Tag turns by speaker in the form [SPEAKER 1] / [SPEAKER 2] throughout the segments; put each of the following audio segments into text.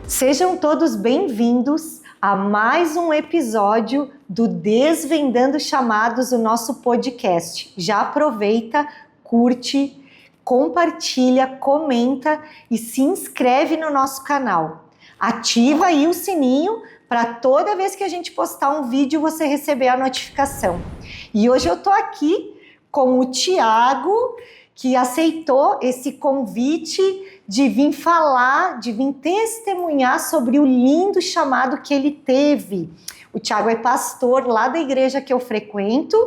[SPEAKER 1] Sejam todos bem-vindos a mais um episódio do Desvendando Chamados, o nosso podcast. Já aproveita, curte, compartilha, comenta e se inscreve no nosso canal. Ativa aí o sininho para toda vez que a gente postar um vídeo você receber a notificação. E hoje eu tô aqui com o Tiago, que aceitou esse convite de vir falar, de vir testemunhar sobre o lindo chamado que ele teve. O Tiago é pastor lá da igreja que eu frequento,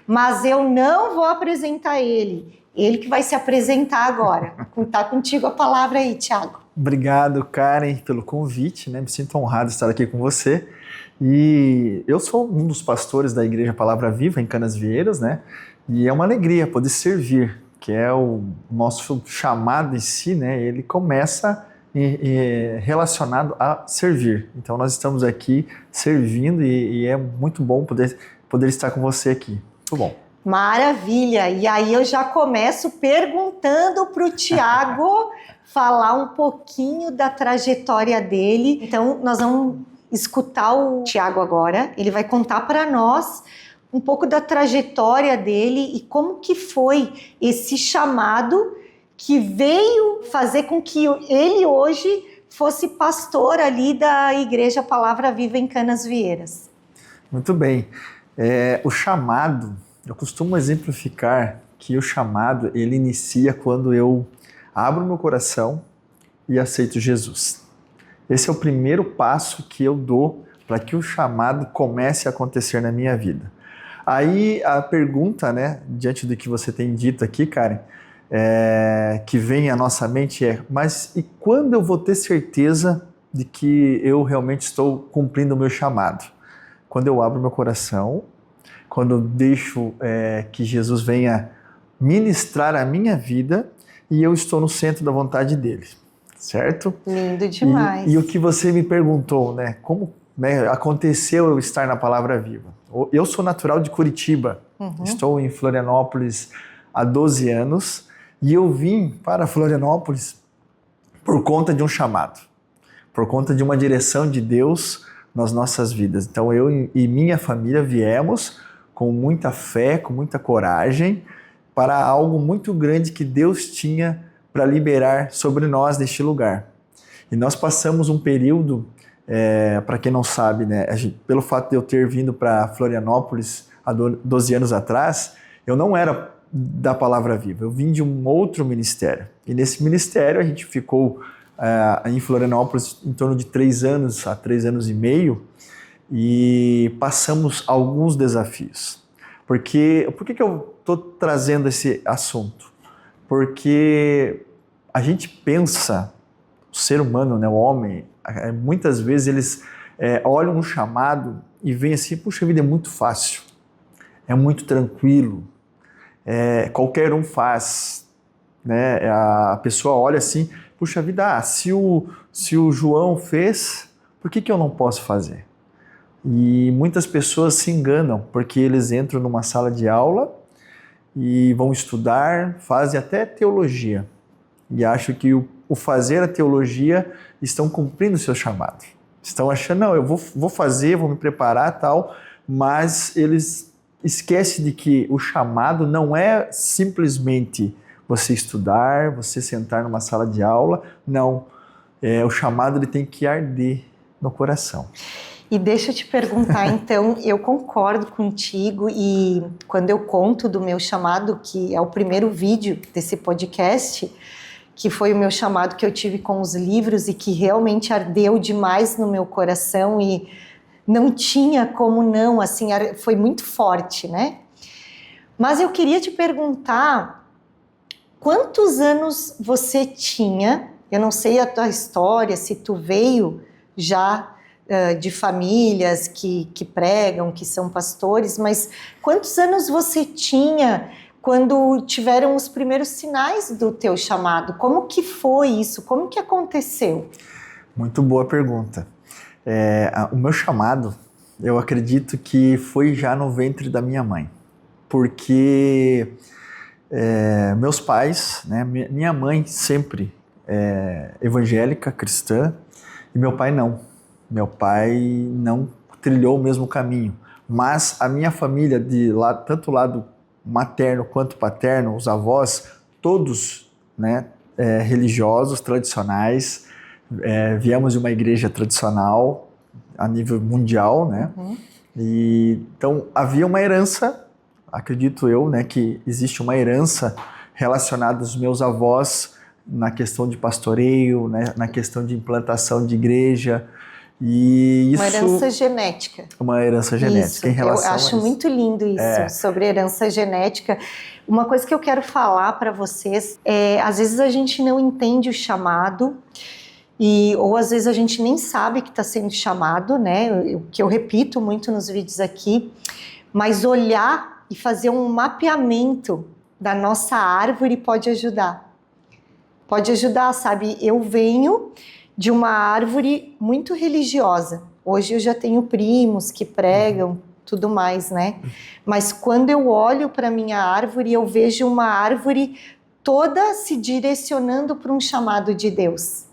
[SPEAKER 1] mas eu não vou apresentar ele. Ele que vai se apresentar agora. Tá contigo a palavra aí, Tiago.
[SPEAKER 2] Obrigado, Karen, pelo convite, né? Me sinto honrado de estar aqui com você. E eu sou um dos pastores da Igreja Palavra Viva em Canasvieiras, né? E é uma alegria poder servir, que é o nosso chamado em si, né? Ele começa relacionado a servir. Então nós estamos aqui servindo e é muito bom poder estar com você aqui. Muito bom.
[SPEAKER 1] Maravilha! E aí eu já começo perguntando para o Tiago falar um pouquinho da trajetória dele. Então nós vamos escutar o Tiago agora. Ele vai contar para nós um pouco da trajetória dele e como que foi esse chamado que veio fazer com que ele hoje fosse pastor ali da Igreja Palavra Viva em Canasvieiras.
[SPEAKER 2] Muito bem. O chamado, eu costumo exemplificar que o chamado, ele inicia quando eu abro meu coração e aceito Jesus. Esse é o primeiro passo que eu dou para que o chamado comece a acontecer na minha vida. Aí a pergunta, né, diante do que você tem dito aqui, Karen, que vem à nossa mente mas e quando eu vou ter certeza de que eu realmente estou cumprindo o meu chamado? Quando eu abro meu coração, quando eu deixo que Jesus venha ministrar a minha vida e eu estou no centro da vontade dele, certo?
[SPEAKER 1] Lindo demais.
[SPEAKER 2] E o que você me perguntou, né, como aconteceu eu estar na Palavra Viva? Eu sou natural de Curitiba, estou em Florianópolis há 12 anos e eu vim para Florianópolis por conta de um chamado, por conta de uma direção de Deus nas nossas vidas. Então eu e minha família viemos com muita fé, com muita coragem para algo muito grande que Deus tinha para liberar sobre nós neste lugar. E nós passamos um período, para quem não sabe, né, pelo fato de eu ter vindo para Florianópolis há 12 anos atrás, eu não era da Palavra Viva, eu vim de um outro ministério. E nesse ministério a gente ficou em Florianópolis em torno de 3 anos, a 3 anos e meio, e passamos alguns desafios. Por que eu estou trazendo esse assunto? Porque a gente pensa, o ser humano, né, o homem, muitas vezes eles olham um chamado e veem assim, puxa vida, é muito fácil, é muito tranquilo, qualquer um faz, né? A pessoa olha assim, puxa vida, se o João fez, por que eu não posso fazer? E muitas pessoas se enganam, porque eles entram numa sala de aula e vão estudar, fazem até teologia, e acham que o fazer a teologia estão cumprindo o seu chamado. Estão achando, não, eu vou fazer, vou me preparar tal, mas eles esquecem de que o chamado não é simplesmente você estudar, você sentar numa sala de aula, não. O chamado ele tem que arder no coração.
[SPEAKER 1] E deixa eu te perguntar, então, eu concordo contigo e quando eu conto do meu chamado, que é o primeiro vídeo desse podcast, que foi o meu chamado que eu tive com os livros e que realmente ardeu demais no meu coração e não tinha como não, assim, foi muito forte, né? Mas eu queria te perguntar, quantos anos você tinha? Eu não sei a tua história, se tu veio já de famílias que pregam, que são pastores, mas quantos anos você tinha quando tiveram os primeiros sinais do teu chamado? Como que foi isso? Como que aconteceu?
[SPEAKER 2] Muito boa pergunta. O meu chamado, eu acredito que foi já no ventre da minha mãe, porque meus pais, né, minha mãe sempre evangélica, cristã, e meu pai não. Meu pai não trilhou o mesmo caminho, mas a minha família, tanto lado materno quanto paterno, os avós, todos, né, religiosos, tradicionais, viemos de uma igreja tradicional a nível mundial, né? E, então havia uma herança, acredito eu, né, que existe uma herança relacionada aos meus avós na questão de pastoreio, né, na questão de implantação de igreja. E isso,
[SPEAKER 1] uma herança genética.
[SPEAKER 2] Uma herança genética
[SPEAKER 1] isso,
[SPEAKER 2] em relação
[SPEAKER 1] eu acho muito lindo isso, sobre herança genética. Uma coisa que eu quero falar para vocês às vezes a gente não entende o chamado, ou às vezes a gente nem sabe que está sendo chamado, né? Que eu repito muito nos vídeos aqui, mas olhar e fazer um mapeamento da nossa árvore pode ajudar. Pode ajudar, sabe? Eu venho de uma árvore muito religiosa. Hoje eu já tenho primos que pregam, tudo mais, né? Mas quando eu olho para minha árvore, eu vejo uma árvore toda se direcionando para um chamado de Deus.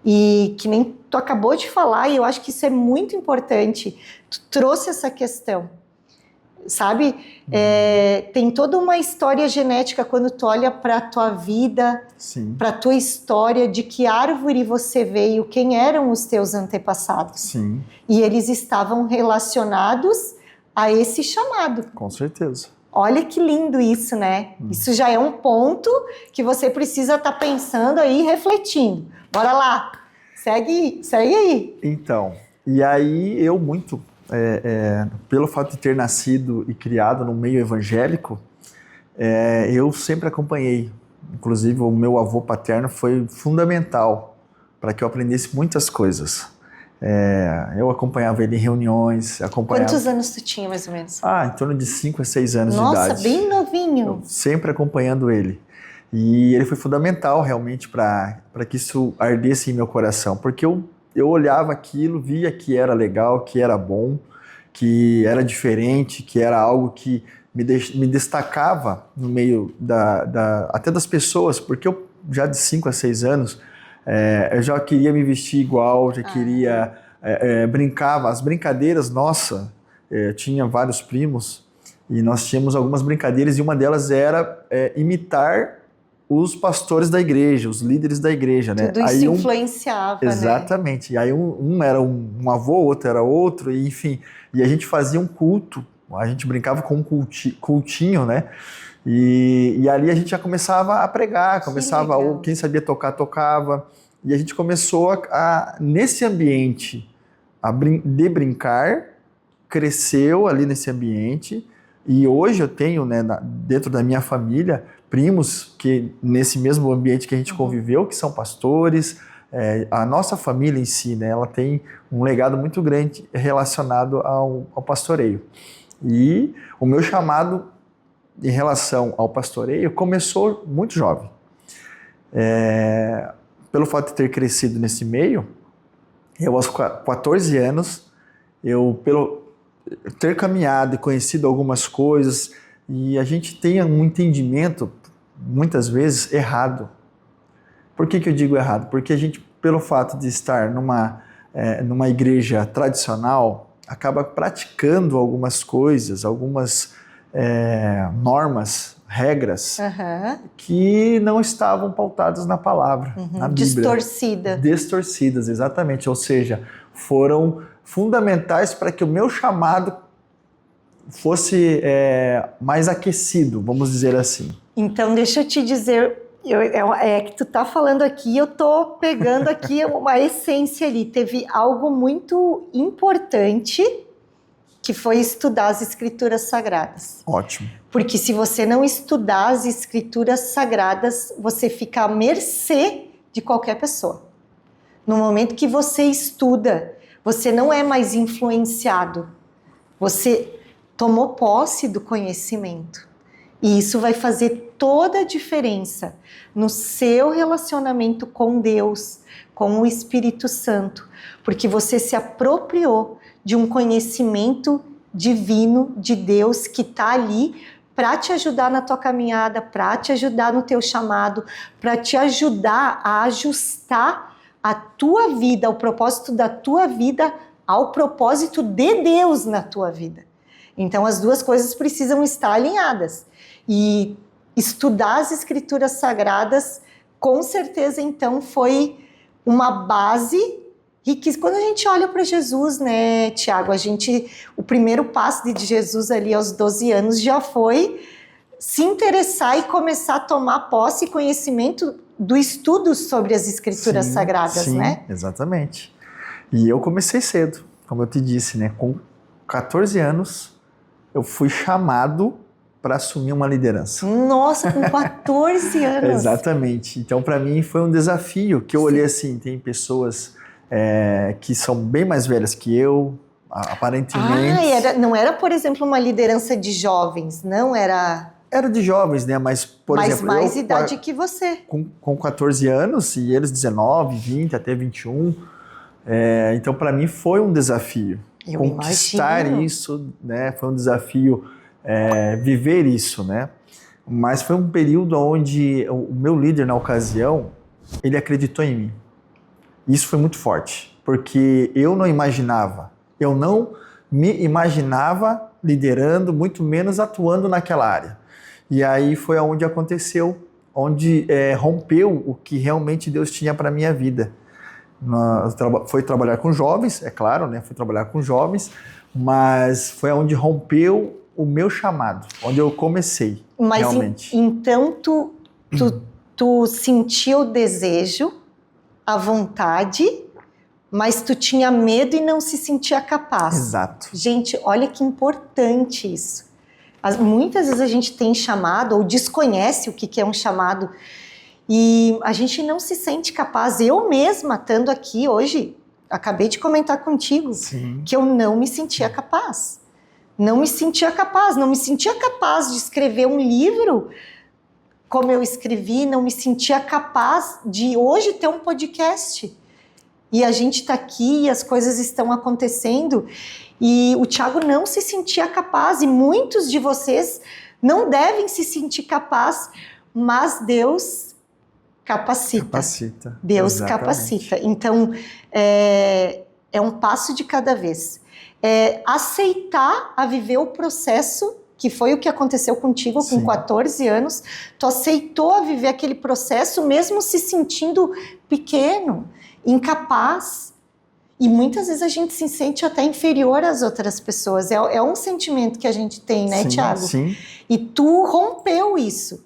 [SPEAKER 1] E que nem tu acabou de falar, e eu acho que isso é muito importante. Tu trouxe essa questão, sabe? Tem toda uma história genética quando tu olha para a tua vida, para a tua história, de que árvore você veio, quem eram os teus antepassados.
[SPEAKER 2] Sim.
[SPEAKER 1] E eles estavam relacionados a esse chamado.
[SPEAKER 2] Com certeza.
[SPEAKER 1] Olha que lindo isso, né? Isso já é um ponto que você precisa estar pensando aí, refletindo. Bora lá, segue aí.
[SPEAKER 2] Então, e aí eu muito, pelo fato de ter nascido e criado no meio evangélico, eu sempre acompanhei. Inclusive o meu avô paterno foi fundamental para que eu aprendesse muitas coisas. Eu acompanhava ele em reuniões.
[SPEAKER 1] Quantos anos tu tinha, mais ou menos?
[SPEAKER 2] Em torno de 5 a 6 anos de idade.
[SPEAKER 1] Nossa, bem novinho.
[SPEAKER 2] Eu sempre acompanhando ele. E ele foi fundamental realmente para que isso ardesse em meu coração, porque eu olhava aquilo, via que era legal, que era bom, que era diferente, que era algo que me destacava no meio até das pessoas, porque eu já de 5 a 6 anos eu já queria me vestir igual, já queria brincava, as brincadeiras, nossa, eu tinha vários primos e nós tínhamos algumas brincadeiras e uma delas era imitar os pastores da igreja, os líderes da igreja, né?
[SPEAKER 1] Tudo isso influenciava,
[SPEAKER 2] exatamente.
[SPEAKER 1] né?
[SPEAKER 2] E aí um era um avô, outro era outro, e enfim. E a gente fazia um culto, a gente brincava com um cultinho, né? E ali a gente já começava a pregar, quem sabia tocar, tocava. E a gente começou nesse ambiente, de brincar, cresceu ali nesse ambiente. E hoje eu tenho, né, dentro da minha família, primos que nesse mesmo ambiente que a gente conviveu, que são pastores. A nossa família em si, né, ela tem um legado muito grande relacionado ao pastoreio. E o meu chamado em relação ao pastoreio começou muito jovem. Pelo fato de ter crescido nesse meio, eu aos 14 anos, pelo ter caminhado e conhecido algumas coisas, e a gente tem um entendimento, muitas vezes, errado. Por que eu digo errado? Porque a gente, pelo fato de estar numa igreja tradicional, acaba praticando algumas coisas, algumas normas, regras, que não estavam pautadas na palavra, na Bíblia. Distorcidas, exatamente. Ou seja, foram fundamentais para que o meu chamado fosse mais aquecido, vamos dizer assim.
[SPEAKER 1] Então, deixa eu te dizer, que tu tá falando aqui, eu tô pegando aqui uma essência ali. Teve algo muito importante, que foi estudar as Escrituras Sagradas.
[SPEAKER 2] Ótimo.
[SPEAKER 1] Porque se você não estudar as Escrituras Sagradas, você fica à mercê de qualquer pessoa. No momento que você estuda, Você não é mais influenciado. Você tomou posse do conhecimento. E isso vai fazer toda a diferença no seu relacionamento com Deus, com o Espírito Santo, porque você se apropriou de um conhecimento divino de Deus que está ali para te ajudar na tua caminhada, para te ajudar no teu chamado, para te ajudar a ajustar a tua vida, o propósito da tua vida ao propósito de Deus na tua vida. Então as duas coisas precisam estar alinhadas. E estudar as Escrituras Sagradas, com certeza, então, foi uma base. E que quando a gente olha para Jesus, né, Tiago, o primeiro passo de Jesus ali aos 12 anos já foi se interessar e começar a tomar posse e conhecimento do estudo sobre as Escrituras Sagradas,
[SPEAKER 2] sim,
[SPEAKER 1] né?
[SPEAKER 2] Exatamente. E eu comecei cedo, como eu te disse, né? Com 14 anos, eu fui chamado para assumir uma liderança.
[SPEAKER 1] Nossa, com 14 anos!
[SPEAKER 2] Exatamente. Então, para mim, foi um desafio, que eu olhei assim, tem pessoas que são bem mais velhas que eu, aparentemente.
[SPEAKER 1] Não era, por exemplo, uma liderança de jovens, não era...
[SPEAKER 2] Era de jovens, né? Mas, por exemplo...
[SPEAKER 1] Mas mais idade que você.
[SPEAKER 2] Com 14 anos, e eles 19, 20, até 21. Então, para mim, foi um desafio.
[SPEAKER 1] Eu
[SPEAKER 2] conquistar
[SPEAKER 1] imagino.
[SPEAKER 2] isso, né? Foi um desafio viver isso, né? Mas foi um período onde o meu líder, na ocasião, ele acreditou em mim. Isso foi muito forte, porque eu não me imaginava liderando, muito menos atuando naquela área. E aí foi onde aconteceu, onde rompeu o que realmente Deus tinha para a minha vida. Foi trabalhar com jovens, é claro, né? Fui trabalhar com jovens, mas foi onde rompeu o meu chamado, onde eu comecei, realmente.
[SPEAKER 1] Então tu sentiu o desejo, a vontade, mas tu tinha medo e não se sentia capaz.
[SPEAKER 2] Exato.
[SPEAKER 1] Gente, olha que importante isso. Muitas vezes a gente tem chamado ou desconhece o que é um chamado e a gente não se sente capaz. Eu mesma, estando aqui hoje, acabei de comentar contigo que eu não me sentia capaz. Não me sentia capaz de escrever um livro como eu escrevi, não me sentia capaz de hoje ter um podcast. E a gente está aqui e as coisas estão acontecendo e o Tiago não se sentia capaz e muitos de vocês não devem se sentir capaz, mas Deus capacita. Deus
[SPEAKER 2] Exatamente.
[SPEAKER 1] capacita. Então, é um passo de cada vez. Aceitar a viver o processo, que foi o que aconteceu contigo com 14 anos. Tu aceitou a viver aquele processo mesmo se sentindo pequeno, incapaz. E muitas vezes a gente se sente até inferior às outras pessoas. É um sentimento que a gente tem, né, Tiago?
[SPEAKER 2] Sim.
[SPEAKER 1] E tu rompeu isso.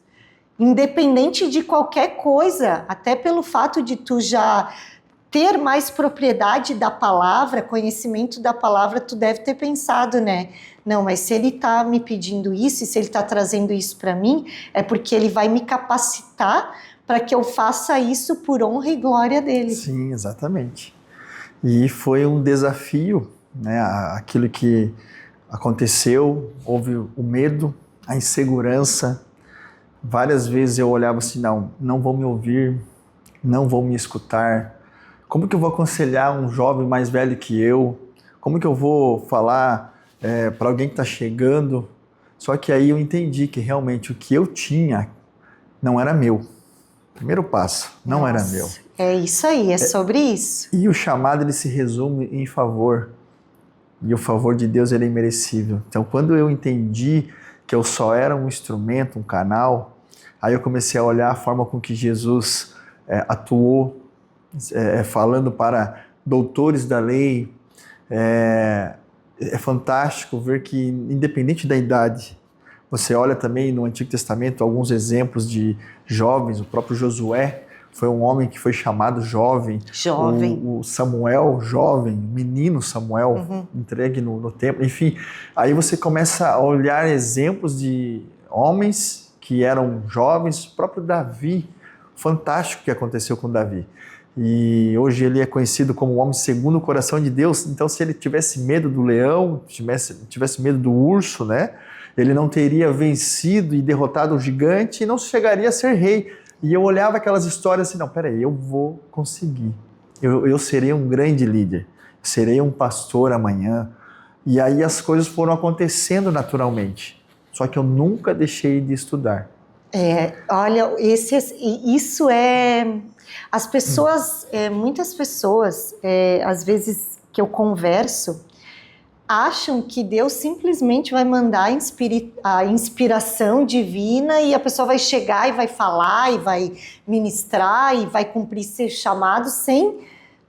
[SPEAKER 1] Independente de qualquer coisa, até pelo fato de tu já ter mais propriedade da palavra, conhecimento da palavra, tu deve ter pensado, né? Não, mas se ele está me pedindo isso, e se ele está trazendo isso para mim, é porque ele vai me capacitar para que eu faça isso por honra e glória dele.
[SPEAKER 2] Sim, exatamente. E foi um desafio, né? Aquilo que aconteceu, houve o medo, a insegurança. Várias vezes eu olhava assim, não vão me ouvir, não vão me escutar. Como que eu vou aconselhar um jovem mais velho que eu? Como que eu vou falar para alguém que está chegando? Só que aí eu entendi que realmente o que eu tinha não era meu. Primeiro passo, não era meu.
[SPEAKER 1] É isso aí, é sobre isso.
[SPEAKER 2] E o chamado, ele se resume em favor. E o favor de Deus, ele é imerecível. Então, quando eu entendi que eu só era um instrumento, um canal, aí eu comecei a olhar a forma com que Jesus atuou, falando para doutores da lei. É fantástico ver que, independente da idade, você olha também no Antigo Testamento alguns exemplos de jovens. O próprio Josué foi um homem que foi chamado jovem. O Samuel, jovem, menino Samuel, entregue no templo. Enfim, aí você começa a olhar exemplos de homens que eram jovens. O próprio Davi, fantástico o que aconteceu com Davi. E hoje ele é conhecido como o homem segundo o coração de Deus. Então, se ele tivesse medo do leão, tivesse medo do urso, né? Ele não teria vencido e derrotado o gigante e não chegaria a ser rei. E eu olhava aquelas histórias assim, não, peraí, eu vou conseguir. Eu serei um grande líder. Serei um pastor amanhã. E aí as coisas foram acontecendo naturalmente. Só que eu nunca deixei de estudar.
[SPEAKER 1] Olha, isso é... As pessoas, muitas pessoas, às vezes que eu converso, acham que Deus simplesmente vai mandar a inspiração divina e a pessoa vai chegar e vai falar e vai ministrar e vai cumprir seu chamado sem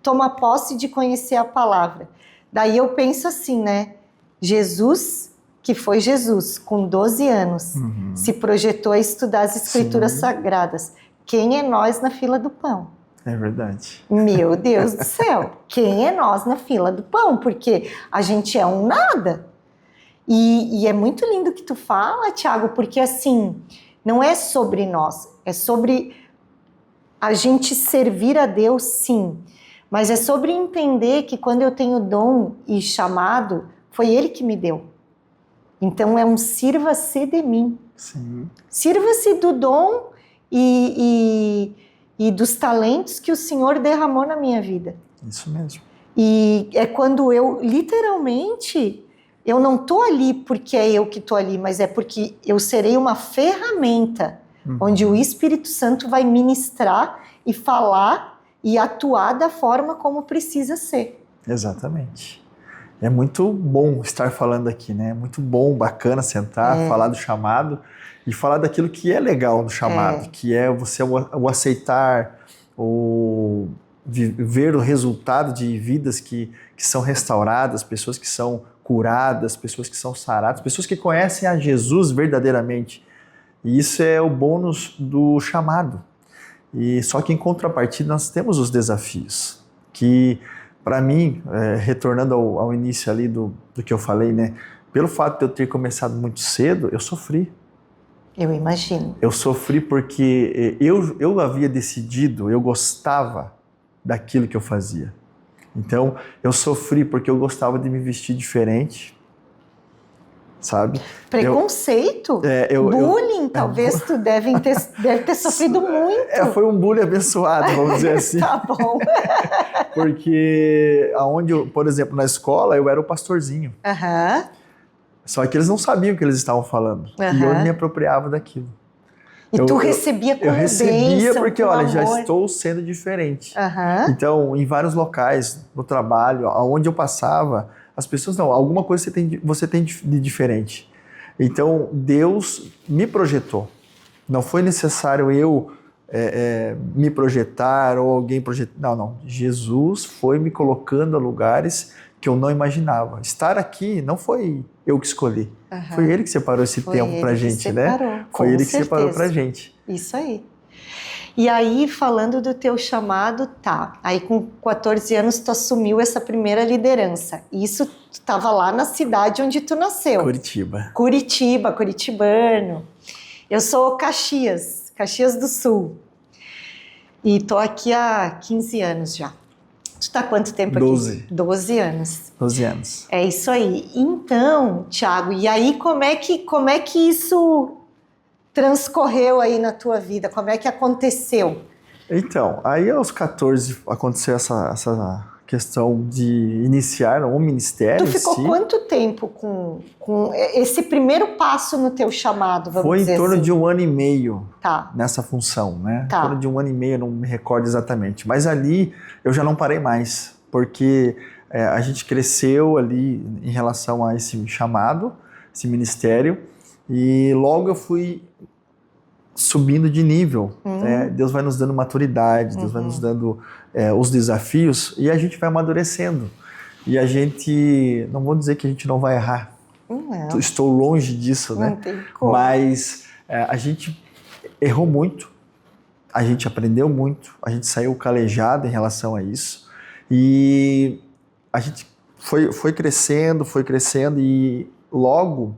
[SPEAKER 1] tomar posse de conhecer a palavra. Daí eu penso assim, né? Jesus, que foi Jesus, com 12 anos, se projetou a estudar as escrituras sagradas. Quem é nós na fila do pão?
[SPEAKER 2] É verdade.
[SPEAKER 1] Meu Deus do céu, quem é nós na fila do pão? Porque a gente é um nada. E é muito lindo o que tu fala, Tiago, porque assim, não é sobre nós, é sobre a gente servir a Deus, sim. Mas é sobre entender que quando eu tenho dom e chamado, foi Ele que me deu. Então é um sirva-se de mim.
[SPEAKER 2] Sim.
[SPEAKER 1] Sirva-se do dom e dos talentos que o Senhor derramou na minha vida.
[SPEAKER 2] Isso mesmo.
[SPEAKER 1] E é quando eu, literalmente, eu não estou ali porque é eu que estou ali, mas é porque eu serei uma ferramenta onde o Espírito Santo vai ministrar e falar e atuar da forma como precisa ser.
[SPEAKER 2] Exatamente. É muito bom estar falando aqui, né? É muito bom, bacana sentar, falar do chamado e falar daquilo que é legal no chamado, que é você o aceitar, ver o resultado de vidas que são restauradas, pessoas que são curadas, pessoas que são saradas, pessoas que conhecem a Jesus verdadeiramente. E isso é o bônus do chamado. E só que em contrapartida nós temos os desafios, que para mim, retornando ao início ali do que eu falei, né? Pelo fato de eu ter começado muito cedo, eu sofri.
[SPEAKER 1] Eu imagino.
[SPEAKER 2] Eu sofri porque eu havia decidido, eu gostava daquilo que eu fazia. Então, eu sofri porque eu gostava de me vestir diferente, sabe?
[SPEAKER 1] Preconceito? Bullying, talvez tu deve ter sofrido muito.
[SPEAKER 2] Foi um bullying abençoado, vamos dizer assim.
[SPEAKER 1] Tá bom.
[SPEAKER 2] Porque por exemplo, na escola, eu era o pastorzinho. Só que eles não sabiam o que eles estavam falando. E eu me apropriava daquilo.
[SPEAKER 1] E tu recebia como bênção,
[SPEAKER 2] eu recebia porque, olha,
[SPEAKER 1] amor.
[SPEAKER 2] Já estou sendo diferente. Então, em vários locais, no trabalho, aonde eu passava, as pessoas, não, alguma coisa você tem de diferente. Então, Deus me projetou. Não foi necessário eu me projetar ou alguém projetar. Não. Jesus foi me colocando a lugares que eu não imaginava. Estar aqui não foi eu que escolhi. Foi Ele que separou esse tempo pra gente, né? Foi Ele que separou pra gente.
[SPEAKER 1] Isso aí. E aí, falando do teu chamado, aí com 14 anos tu assumiu essa primeira liderança. Isso tu estava lá na cidade onde tu nasceu. Curitiba, curitibano. Eu sou Caxias do Sul. E tô aqui há 15 anos já. Tu tá há quanto tempo
[SPEAKER 2] 12.
[SPEAKER 1] aqui? 12 anos.
[SPEAKER 2] 12 anos.
[SPEAKER 1] É isso aí. Então, Tiago, e aí como é que isso transcorreu aí na tua vida? Como é que aconteceu?
[SPEAKER 2] Então, aí aos 14 aconteceu essa questão de iniciar um ministério.
[SPEAKER 1] Tu ficou quanto tempo com esse primeiro passo no teu chamado, vamos dizer assim?
[SPEAKER 2] Foi em torno de 1 ano e meio nessa função, né? Em torno de 1 ano e meio, não me recordo exatamente. Mas ali eu já não parei mais, porque a gente cresceu ali em relação a esse chamado, esse ministério, e logo eu fui subindo de nível. Deus vai nos dando maturidade, Deus vai nos dando os desafios e a gente vai amadurecendo. E a gente, não vou dizer que a gente não vai errar. Não. Estou longe disso, né?
[SPEAKER 1] Não tem como.
[SPEAKER 2] Mas a gente errou muito, a gente aprendeu muito, a gente saiu calejado em relação a isso. E a gente foi crescendo e logo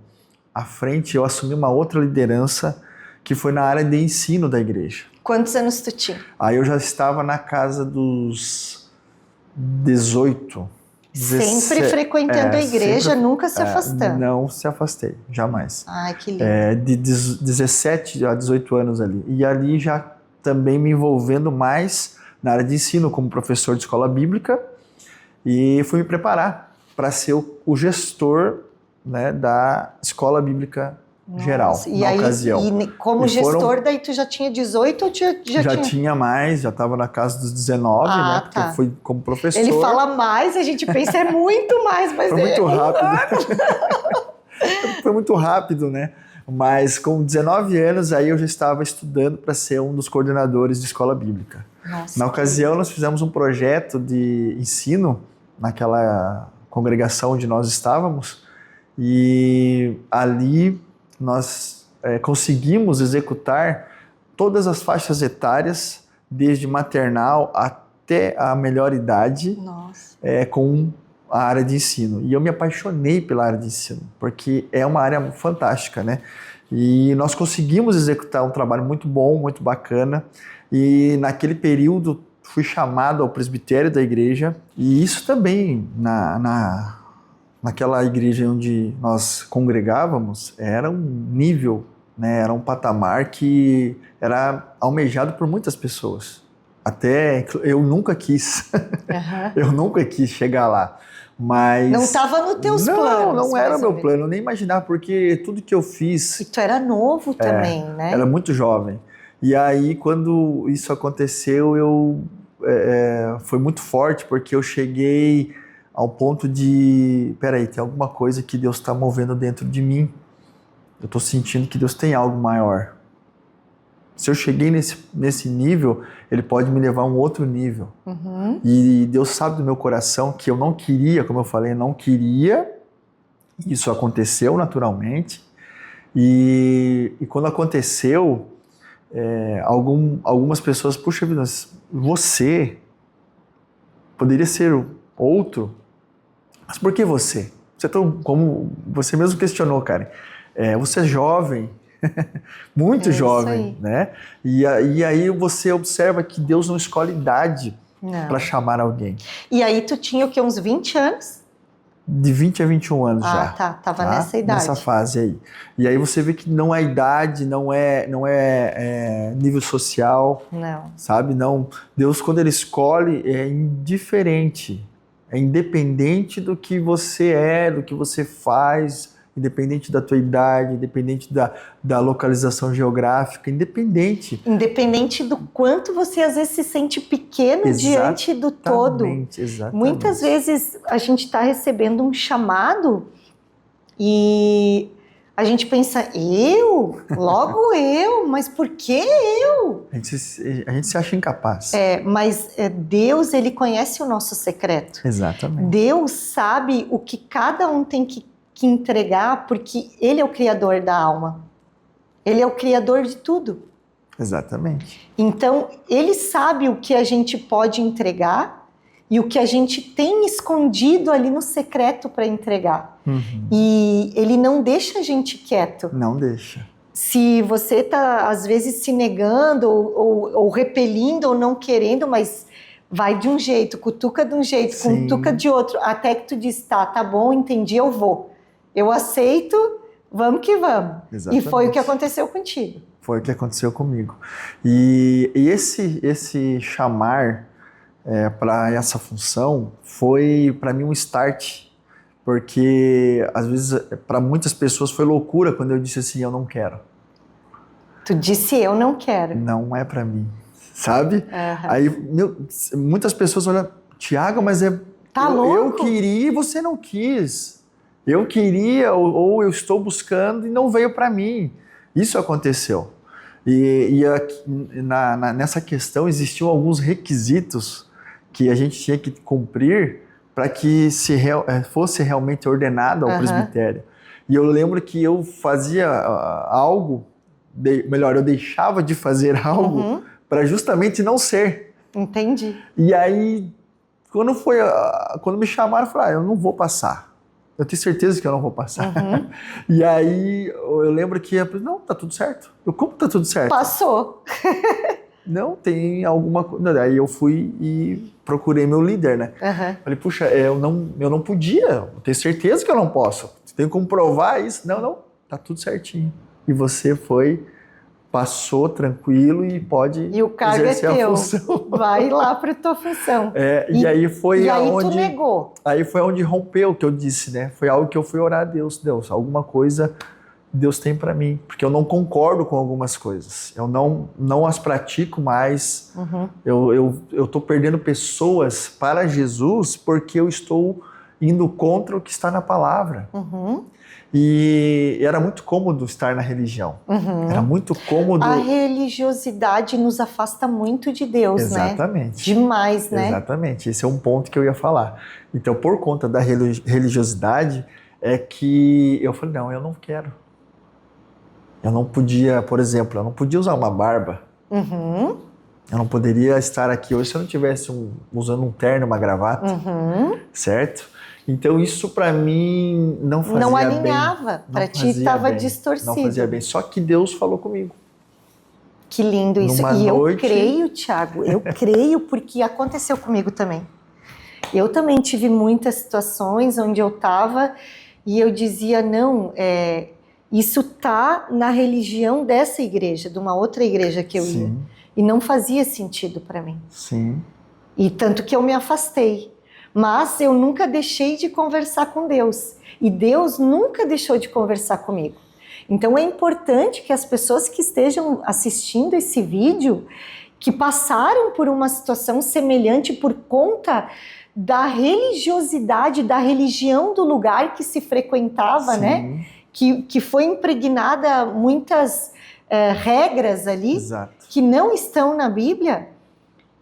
[SPEAKER 2] à frente eu assumi uma outra liderança que foi na área de ensino da igreja.
[SPEAKER 1] Quantos anos tu tinha?
[SPEAKER 2] Aí eu já estava na casa dos 18.
[SPEAKER 1] Sempre frequentando a igreja, nunca se afastando.
[SPEAKER 2] Não se afastei, jamais.
[SPEAKER 1] Ai, que lindo.
[SPEAKER 2] De 17 a 18 anos ali. E ali já também me envolvendo mais na área de ensino, como professor de escola bíblica, e fui me preparar para ser o gestor, né, da escola bíblica geral,
[SPEAKER 1] e
[SPEAKER 2] na
[SPEAKER 1] aí,
[SPEAKER 2] ocasião.
[SPEAKER 1] E como gestor, daí tu já tinha 18 ou já
[SPEAKER 2] tinha mais, já estava na casa dos 19, né? Porque eu fui como professor.
[SPEAKER 1] Ele fala mais, a gente pensa é muito mais, mas
[SPEAKER 2] foi muito rápido. Foi muito rápido, né? Mas com 19 anos, aí eu já estava estudando para ser um dos coordenadores de escola bíblica.
[SPEAKER 1] Nossa,
[SPEAKER 2] na ocasião, nós fizemos um projeto de ensino naquela congregação onde nós estávamos, e ali nós conseguimos executar todas as faixas etárias, desde maternal até a melhor idade, com a área de ensino. E eu me apaixonei pela área de ensino, porque é uma área fantástica, né? E nós conseguimos executar um trabalho muito bom, muito bacana, e naquele período fui chamado ao presbitério da igreja, e isso também naquela igreja onde nós congregávamos, era um nível, né, era um patamar que era almejado por muitas pessoas. Até eu nunca quis, eu nunca quis chegar lá. Mas
[SPEAKER 1] não estava nos teus planos.
[SPEAKER 2] Não era o meu plano, eu nem imaginava, porque tudo que eu fiz...
[SPEAKER 1] E tu era novo também, né?
[SPEAKER 2] Era muito jovem. E aí, quando isso aconteceu, foi muito forte, porque eu cheguei ao ponto de, peraí, tem alguma coisa que Deus está movendo dentro de mim. Eu estou sentindo que Deus tem algo maior. Se eu cheguei nesse nível, Ele pode me levar a um outro nível. E Deus sabe do meu coração que eu não queria, como eu falei, não queria. Isso aconteceu naturalmente. E quando aconteceu, algumas pessoas, puxa vida, você poderia ser outro. Mas por que você? Como você mesmo questionou, Karen. Você é jovem, muito jovem, né? E aí você observa que Deus não escolhe idade para chamar alguém.
[SPEAKER 1] E aí tu tinha o quê? Uns 20 anos?
[SPEAKER 2] De 20 a 21 anos já.
[SPEAKER 1] Tava nessa idade.
[SPEAKER 2] Nessa fase aí. E aí você vê que não é idade, não é nível social.
[SPEAKER 1] Não.
[SPEAKER 2] Sabe? Não. Deus, quando Ele escolhe, é indiferente. É independente do que você do que você faz, independente da tua idade, independente da localização geográfica, independente.
[SPEAKER 1] Independente do quanto você às vezes se sente pequeno diante do todo.
[SPEAKER 2] Exatamente.
[SPEAKER 1] Muitas vezes a gente está recebendo um chamado e a gente pensa, logo eu, mas por que eu?
[SPEAKER 2] A gente se acha incapaz.
[SPEAKER 1] Mas Deus, Ele conhece o nosso secreto.
[SPEAKER 2] Exatamente.
[SPEAKER 1] Deus sabe o que cada um tem que entregar, porque Ele é o criador da alma. Ele é o criador de tudo.
[SPEAKER 2] Exatamente.
[SPEAKER 1] Então, Ele sabe o que a gente pode entregar e o que a gente tem escondido ali no secreto para entregar. E Ele não deixa a gente quieto.
[SPEAKER 2] Não deixa.
[SPEAKER 1] Se você está, às vezes, se negando ou repelindo ou não querendo, mas vai de um jeito, cutuca de um jeito, cutuca de outro, até que tu diz, tá bom, entendi, eu vou. Eu aceito, vamos que vamos.
[SPEAKER 2] Exatamente.
[SPEAKER 1] E foi o que aconteceu contigo.
[SPEAKER 2] Foi o que aconteceu comigo. E esse chamar para essa função foi para mim um start, porque às vezes para muitas pessoas foi loucura quando eu disse assim, eu não quero.
[SPEAKER 1] Tu disse eu não quero.
[SPEAKER 2] Não é para mim, sabe? Aí muitas pessoas olham, Tiago, mas
[SPEAKER 1] louco?
[SPEAKER 2] Eu queria e você não quis. Eu queria ou eu estou buscando e não veio para mim. Isso aconteceu. E nessa questão existiam alguns requisitos que a gente tinha que cumprir para que fosse realmente ordenado ao presbitério. E eu lembro que eu fazia algo, eu deixava de fazer algo para justamente não ser.
[SPEAKER 1] Entendi.
[SPEAKER 2] E aí, quando me chamaram, eu falei, eu não vou passar. Eu tenho certeza que eu não vou passar.
[SPEAKER 1] Uhum.
[SPEAKER 2] E aí eu lembro que, não, tá tudo certo. Como tá tudo certo?
[SPEAKER 1] Passou.
[SPEAKER 2] Não, tem alguma coisa. Daí eu fui e procurei meu líder, né?
[SPEAKER 1] Uhum.
[SPEAKER 2] Falei, puxa, eu não podia, eu tenho certeza que eu não posso. Tem como provar isso? Não, tá tudo certinho. E você passou tranquilo e pode
[SPEAKER 1] e o cargo
[SPEAKER 2] exercer
[SPEAKER 1] é teu.
[SPEAKER 2] a função.
[SPEAKER 1] Vai lá para tua função.
[SPEAKER 2] E aí foi
[SPEAKER 1] e aí
[SPEAKER 2] aonde...
[SPEAKER 1] tu negou.
[SPEAKER 2] Aí foi onde rompeu o que eu disse, né? Foi algo que eu fui orar a Deus. Deus, alguma coisa Deus tem para mim. Porque eu não concordo com algumas coisas. Eu não as pratico mais.
[SPEAKER 1] Uhum.
[SPEAKER 2] Eu tô perdendo pessoas para Jesus porque eu estou indo contra o que está na palavra.
[SPEAKER 1] Uhum.
[SPEAKER 2] E era muito cômodo estar na religião.
[SPEAKER 1] Uhum.
[SPEAKER 2] Era muito cômodo.
[SPEAKER 1] A religiosidade nos afasta muito de Deus,
[SPEAKER 2] Exatamente.
[SPEAKER 1] né? Demais, né?
[SPEAKER 2] Exatamente. Esse é um ponto que eu ia falar. Então, por conta da religiosidade, é que eu falei, não, eu não quero. Eu não podia, por exemplo, eu não podia usar uma barba.
[SPEAKER 1] Uhum.
[SPEAKER 2] Eu não poderia estar aqui hoje se eu não estivesse usando um terno, uma gravata,
[SPEAKER 1] Uhum.
[SPEAKER 2] certo? Então isso para mim não fazia bem.
[SPEAKER 1] Não alinhava, para ti estava distorcido.
[SPEAKER 2] Não fazia bem, só que Deus falou comigo.
[SPEAKER 1] Que lindo isso.
[SPEAKER 2] Numa
[SPEAKER 1] e
[SPEAKER 2] noite...
[SPEAKER 1] eu creio, Thiago, eu creio porque aconteceu comigo também. Eu também tive muitas situações onde eu estava e eu dizia, não, isso tá na religião dessa igreja, de uma outra igreja que eu ia. E não fazia sentido para mim.
[SPEAKER 2] Sim.
[SPEAKER 1] E tanto que eu me afastei. Mas eu nunca deixei de conversar com Deus. E Deus nunca deixou de conversar comigo. Então é importante que as pessoas que estejam assistindo esse vídeo, que passaram por uma situação semelhante por conta da religiosidade, da religião do lugar que se frequentava,
[SPEAKER 2] Sim.
[SPEAKER 1] né? Que foi impregnada muitas regras ali,
[SPEAKER 2] Exato.
[SPEAKER 1] que não estão na Bíblia.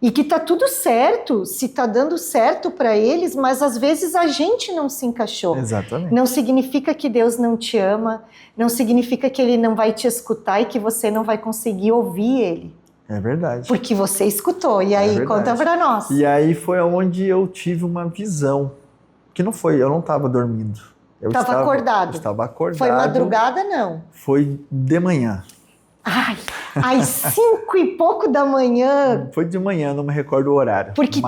[SPEAKER 1] E que tá tudo certo, se tá dando certo para eles, mas às vezes a gente não se encaixou.
[SPEAKER 2] Exatamente.
[SPEAKER 1] Não significa que Deus não te ama, não significa que Ele não vai te escutar e que você não vai conseguir ouvir Ele.
[SPEAKER 2] É verdade.
[SPEAKER 1] Porque você escutou. E aí, conta para nós.
[SPEAKER 2] E aí foi onde eu tive uma visão, que não foi, eu não estava dormindo. Eu estava acordado. Eu estava acordado.
[SPEAKER 1] Foi madrugada, não?
[SPEAKER 2] Foi de manhã.
[SPEAKER 1] Ai, às 5 e pouco da manhã.
[SPEAKER 2] Foi de manhã, não me recordo o horário.
[SPEAKER 1] Porque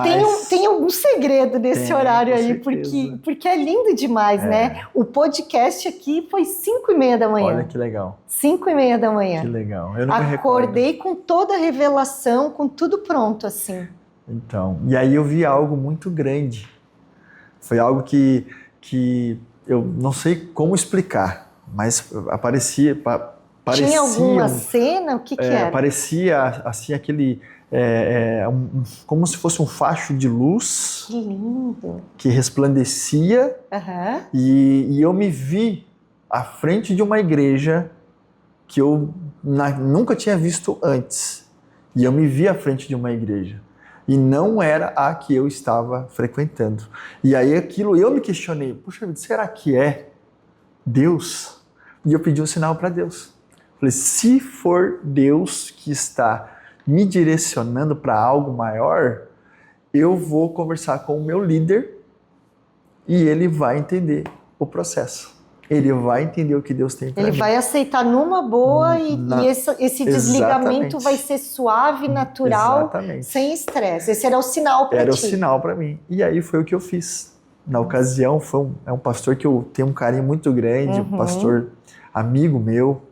[SPEAKER 1] tem algum segredo nesse horário aí, porque é lindo demais, né? O podcast aqui foi 5:30 da manhã.
[SPEAKER 2] Olha que legal.
[SPEAKER 1] 5:30 da manhã.
[SPEAKER 2] Que legal. Eu não me recordo.
[SPEAKER 1] Acordei com toda a revelação, com tudo pronto, assim.
[SPEAKER 2] Então, e aí eu vi algo muito grande. Foi algo que eu não sei como explicar, mas aparecia...
[SPEAKER 1] Tinha alguma cena? O que era?
[SPEAKER 2] Parecia assim aquele como se fosse um facho de luz.
[SPEAKER 1] Que lindo!
[SPEAKER 2] Que resplandecia.
[SPEAKER 1] Uhum.
[SPEAKER 2] E eu me vi à frente de uma igreja que eu nunca tinha visto antes. E eu me vi à frente de uma igreja. E não era a que eu estava frequentando. E aí aquilo eu me questionei, puxa vida, será que é Deus? E eu pedi um sinal para Deus. Falei, se for Deus que está me direcionando para algo maior, eu vou conversar com o meu líder e ele vai entender o processo. Ele vai entender o que Deus tem para mim.
[SPEAKER 1] Ele vai aceitar numa boa e esse desligamento vai ser suave, natural,
[SPEAKER 2] exatamente.
[SPEAKER 1] Sem estresse. Esse era o sinal para ti.
[SPEAKER 2] Era o sinal para mim. E aí foi o que eu fiz. Na ocasião, é um pastor que eu tenho um carinho muito grande, um pastor amigo meu,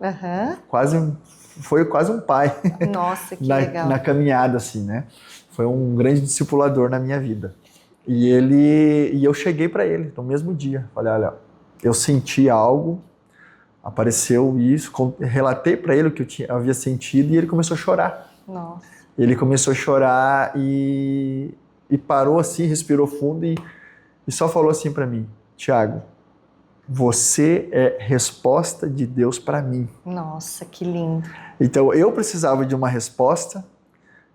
[SPEAKER 2] foi quase um pai.
[SPEAKER 1] Nossa, que legal.
[SPEAKER 2] Na caminhada, assim, né? Foi um grande discipulador na minha vida. E eu cheguei para ele no mesmo dia. Falei, olha, eu senti algo, apareceu isso, relatei para ele o que eu havia sentido e ele começou a chorar.
[SPEAKER 1] Nossa.
[SPEAKER 2] Ele começou a chorar e parou assim, respirou fundo e só falou assim para mim, Thiago, você é resposta de Deus para mim.
[SPEAKER 1] Nossa, que lindo.
[SPEAKER 2] Então eu precisava de uma resposta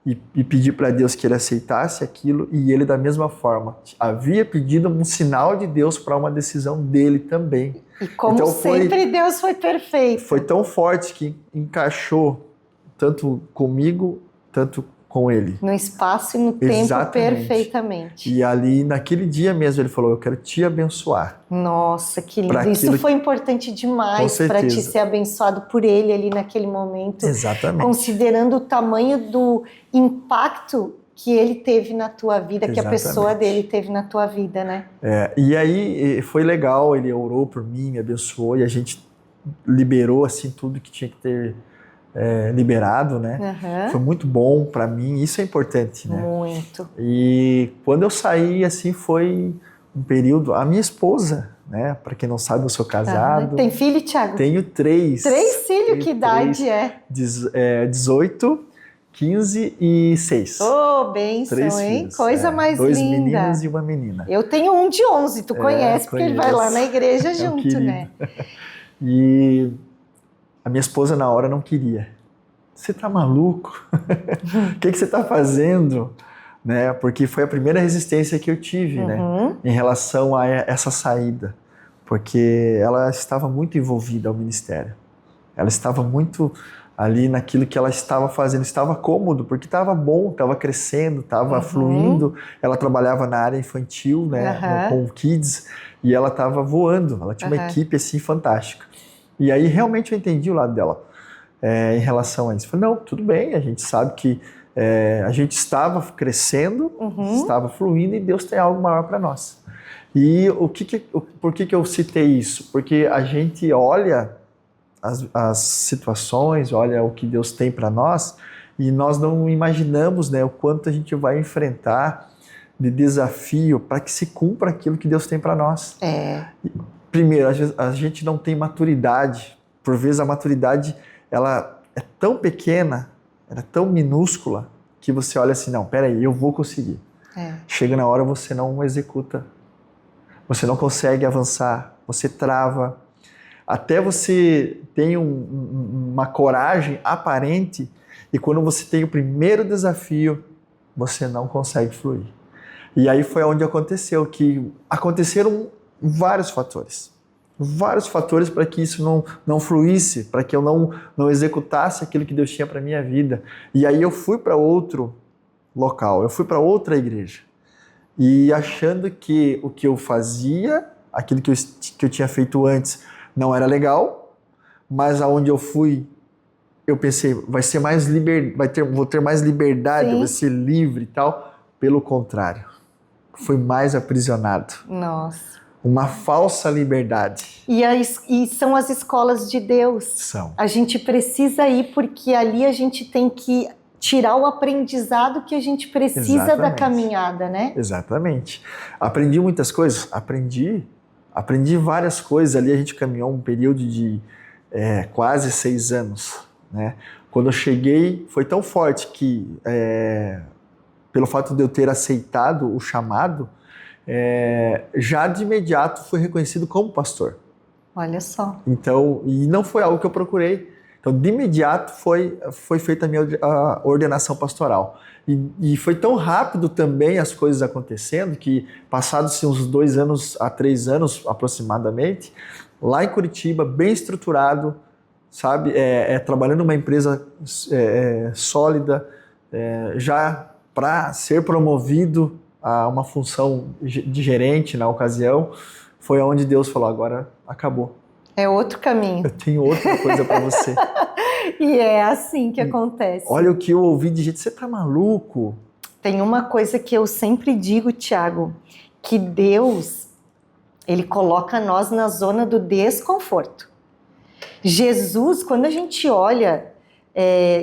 [SPEAKER 2] e pedi para Deus que ele aceitasse aquilo e ele da mesma forma havia pedido um sinal de Deus para uma decisão dele também.
[SPEAKER 1] E como então, sempre Deus foi perfeito.
[SPEAKER 2] Foi tão forte que encaixou tanto comigo, tanto com ele.
[SPEAKER 1] No espaço e no tempo.
[SPEAKER 2] Exatamente.
[SPEAKER 1] Perfeitamente.
[SPEAKER 2] E ali, naquele dia mesmo, ele falou, eu quero te abençoar.
[SPEAKER 1] Nossa, que lindo. Isso foi importante demais para te ser abençoado por ele ali naquele momento.
[SPEAKER 2] Exatamente.
[SPEAKER 1] Considerando o tamanho do impacto que ele teve na tua vida, que a pessoa dele teve na tua vida, né?
[SPEAKER 2] E aí foi legal, ele orou por mim, me abençoou e a gente liberou assim tudo que tinha que ter liberado, né? Foi muito bom para mim, isso é importante, né?
[SPEAKER 1] Muito.
[SPEAKER 2] E quando eu saí, assim, foi um período... A minha esposa, né? Para quem não sabe, eu sou casado.
[SPEAKER 1] Tem filho, Thiago?
[SPEAKER 2] Tenho 3.
[SPEAKER 1] 3 filhos? Que idade é?
[SPEAKER 2] 18, 15 e 6.
[SPEAKER 1] Ô, bênção,
[SPEAKER 2] 3
[SPEAKER 1] hein?
[SPEAKER 2] filhos,
[SPEAKER 1] Coisa mais
[SPEAKER 2] 2
[SPEAKER 1] linda.
[SPEAKER 2] 2 meninos e uma menina.
[SPEAKER 1] Eu tenho um de 11, tu conhece, porque ele vai lá na igreja junto,
[SPEAKER 2] querido,
[SPEAKER 1] né?
[SPEAKER 2] E a minha esposa na hora não queria. Você tá maluco? O que você tá fazendo? Né? Porque foi a primeira resistência que eu tive, né? Em relação a essa saída. Porque ela estava muito envolvida ao ministério. Ela estava muito ali naquilo que ela estava fazendo. Estava cômodo, porque estava bom, estava crescendo, estava fluindo. Ela trabalhava na área infantil, né? Com kids. E ela estava voando. Ela tinha uma equipe assim fantástica. E aí realmente eu entendi o lado dela em relação a isso. Falei, não, tudo bem, a gente sabe que a gente estava crescendo, estava fluindo e Deus tem algo maior para nós. E por que eu citei isso? Porque a gente olha as situações, olha o que Deus tem para nós e nós não imaginamos, né, o quanto a gente vai enfrentar de desafio para que se cumpra aquilo que Deus tem para nós. Primeiro, às vezes a gente não tem maturidade. Por vezes a maturidade ela é tão pequena, ela é tão minúscula, que você olha assim, não, peraí, eu vou conseguir. Chega na hora, você não executa. Você não consegue avançar, você trava. Até você tem uma coragem aparente e quando você tem o primeiro desafio, você não consegue fluir. E aí foi onde aconteceu, que aconteceram vários fatores para que isso não fluísse, para que eu não executasse aquilo que Deus tinha para minha vida. E aí eu fui para outro local, eu fui para outra igreja. E achando que o que eu fazia, aquilo que eu tinha feito antes, não era legal, mas aonde eu fui, eu pensei, vou ter mais liberdade, eu vou ser livre e tal. Pelo contrário, fui mais aprisionado.
[SPEAKER 1] Nossa.
[SPEAKER 2] Uma falsa liberdade.
[SPEAKER 1] E são as escolas de Deus.
[SPEAKER 2] São.
[SPEAKER 1] A gente precisa ir porque ali a gente tem que tirar o aprendizado que a gente precisa da caminhada, né?
[SPEAKER 2] Exatamente. Aprendi muitas coisas? Aprendi várias coisas. Ali a gente caminhou um período de quase 6 anos, né? Quando eu cheguei, foi tão forte que, pelo fato de eu ter aceitado o chamado, já de imediato fui reconhecido como pastor.
[SPEAKER 1] Olha só.
[SPEAKER 2] Então, e não foi algo que eu procurei. Então, de imediato foi feita a minha ordenação pastoral. E foi tão rápido também as coisas acontecendo que, passados uns 2 anos a 3 anos aproximadamente, lá em Curitiba, bem estruturado, sabe, trabalhando numa empresa sólida, já para ser promovido a uma função de gerente na ocasião, foi onde Deus falou, agora acabou.
[SPEAKER 1] É outro caminho.
[SPEAKER 2] Eu tenho outra coisa para você.
[SPEAKER 1] E é assim que acontece.
[SPEAKER 2] Olha o que eu ouvi de gente, você tá maluco?
[SPEAKER 1] Tem uma coisa que eu sempre digo, Thiago, que Deus, Ele coloca nós na zona do desconforto. Jesus, quando a gente olha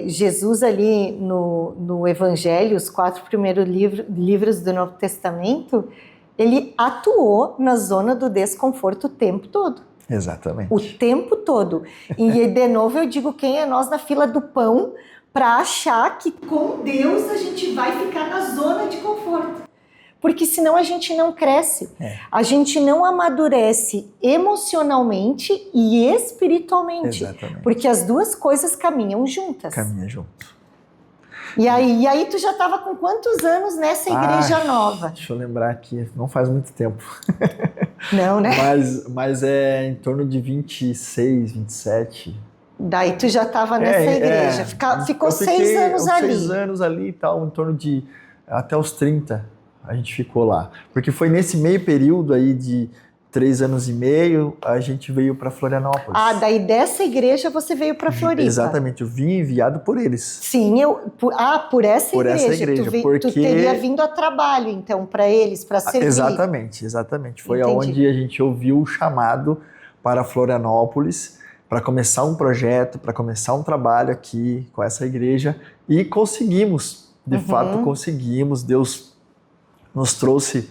[SPEAKER 1] Jesus ali no Evangelho, os 4 primeiros livros do Novo Testamento, ele atuou na zona do desconforto o tempo todo.
[SPEAKER 2] Exatamente.
[SPEAKER 1] O tempo todo. E de novo eu digo, quem é nós na fila do pão para achar que com Deus a gente vai ficar na zona de conforto. Porque senão a gente não cresce. A gente não amadurece emocionalmente e espiritualmente.
[SPEAKER 2] Exatamente.
[SPEAKER 1] Porque as duas coisas caminham juntas.
[SPEAKER 2] Caminha junto.
[SPEAKER 1] E aí tu já estava com quantos anos nessa igreja nova?
[SPEAKER 2] Deixa eu lembrar aqui, não faz muito tempo.
[SPEAKER 1] Não, né?
[SPEAKER 2] Mas é em torno de 26, 27.
[SPEAKER 1] Daí tu já estava nessa igreja. Ficou 6 anos ali.
[SPEAKER 2] 6 anos ali e tal, em torno de até os 30 a gente ficou lá. Porque foi nesse meio período aí de 3 anos e meio, a gente veio para Florianópolis.
[SPEAKER 1] Ah, daí dessa igreja você veio para Floripa.
[SPEAKER 2] Exatamente, eu vim enviado por eles.
[SPEAKER 1] Sim, por essa
[SPEAKER 2] por
[SPEAKER 1] igreja.
[SPEAKER 2] Essa igreja,
[SPEAKER 1] Tu teria vindo a trabalho, então, para eles, para servir.
[SPEAKER 2] Exatamente. Foi aonde a gente ouviu o chamado para Florianópolis, para começar um projeto, para começar um trabalho aqui com essa igreja, e conseguimos, de fato conseguimos. Deus nos trouxe,